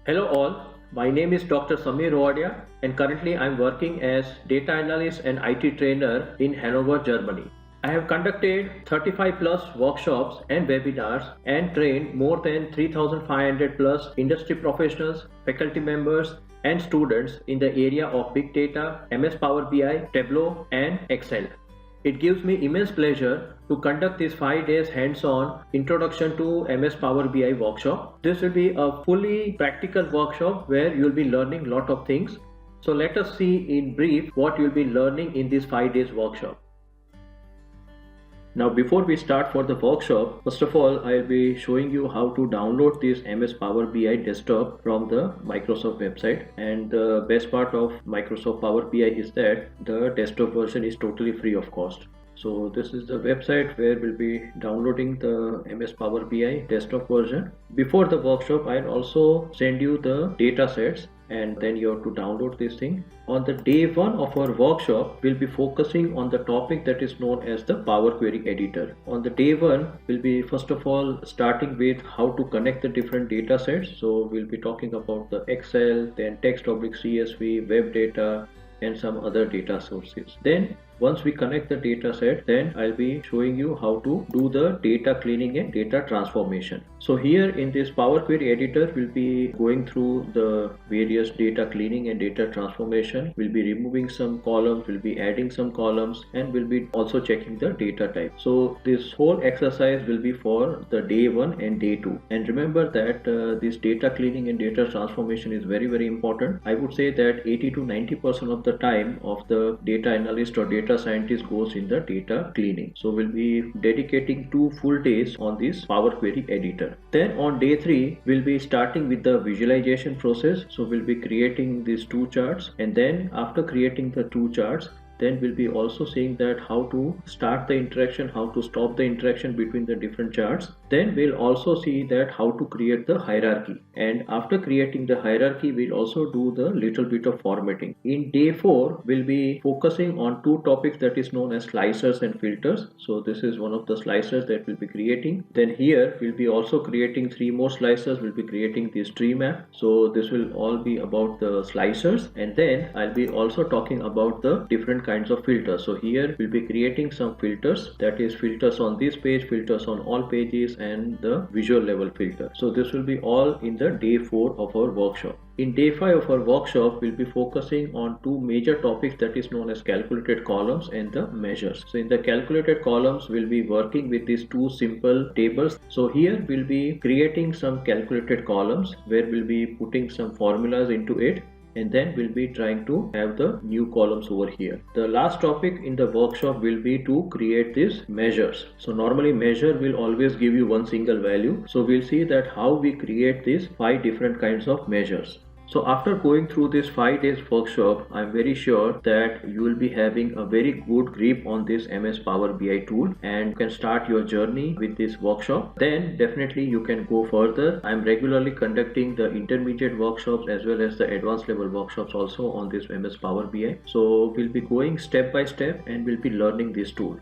Hello all, my name is Dr. Samir Roadia and currently I am working as data analyst and IT trainer in Hanover, Germany. I have conducted 35 plus workshops and webinars and trained more than 3,500 plus industry professionals, faculty members and students in the area of big data, MS Power BI, Tableau and Excel. It gives me immense pleasure to conduct this 5 days hands-on introduction to MS Power BI workshop. This will be a fully practical workshop where you'll be learning a lot of things. So let us see in brief what you'll be learning in this 5 days workshop. Now before we start for the workshop, first of all I'll be showing you how to download this MS Power BI desktop from the Microsoft website, and the best part of Microsoft Power BI is that the desktop version is totally free of cost. So this is the website where we'll be downloading the MS Power BI desktop version. Before the workshop I'll also send you the data sets and then you have to download this thing. On the day one of our workshop, we'll be focusing on the topic that is known as the Power Query Editor. On the day one, we'll be first of all starting with how to connect the different data sets. So we'll be talking about the Excel, then text/CSV, web data, and some other data sources. Then once we connect the data set, then I'll be showing you how to do the data cleaning and data transformation. So here in this Power Query Editor, we'll be going through the various data cleaning and data transformation. We'll be removing some columns, we'll be adding some columns, and we'll be also checking the data type. So this whole exercise will be for the day one and day two. And remember that this data cleaning and data transformation is very, very important. I would say that 80 to 90% of the time of the data analyst or data scientist goes in the data cleaning. So we'll be dedicating 2 full days on this Power Query Editor. Then on day 3 we'll be starting with the visualization process. So we'll be creating these 2 charts, and then after creating the 2 charts, then we'll be also seeing that how to start the interaction, how to stop the interaction between the different charts. Then we'll also see that how to create the hierarchy, and after creating the hierarchy we'll also do the little bit of formatting. In day 4 we'll be focusing on 2 topics that is known as slicers and filters. So this is one of the slicers that we'll be creating. Then here we'll be also creating 3 more slicers. We'll be creating this tree map. So this will all be about the slicers, and then I'll be also talking about the different kinds of filters. So here we'll be creating some filters, that is filters on this page, filters on all pages, and the visual level filter. So this will be all in the day 4 of our workshop. In day 5 of our workshop, we'll be focusing on 2 major topics that is known as calculated columns and the measures. So in the calculated columns, we'll be working with these 2 simple tables. So here we'll be creating some calculated columns where we'll be putting some formulas into it, and then we'll be trying to have the new columns over here. The last topic in the workshop will be to create these measures. So normally measure will always give you one single value. So we'll see that how we create these 5 different kinds of measures. So after going through this 5 days workshop, I'm very sure that you will be having a very good grip on this MS Power BI tool and you can start your journey with this workshop. Then definitely you can go further. I'm regularly conducting the intermediate workshops as well as the advanced level workshops also on this MS Power BI. So we'll be going step by step and we'll be learning this tool.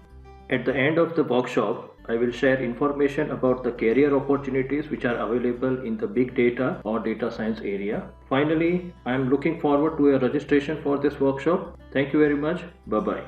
At the end of the workshop, I will share information about the career opportunities which are available in the big data or data science area. Finally, I am looking forward to a registration for this workshop. Thank you very much. Bye-bye.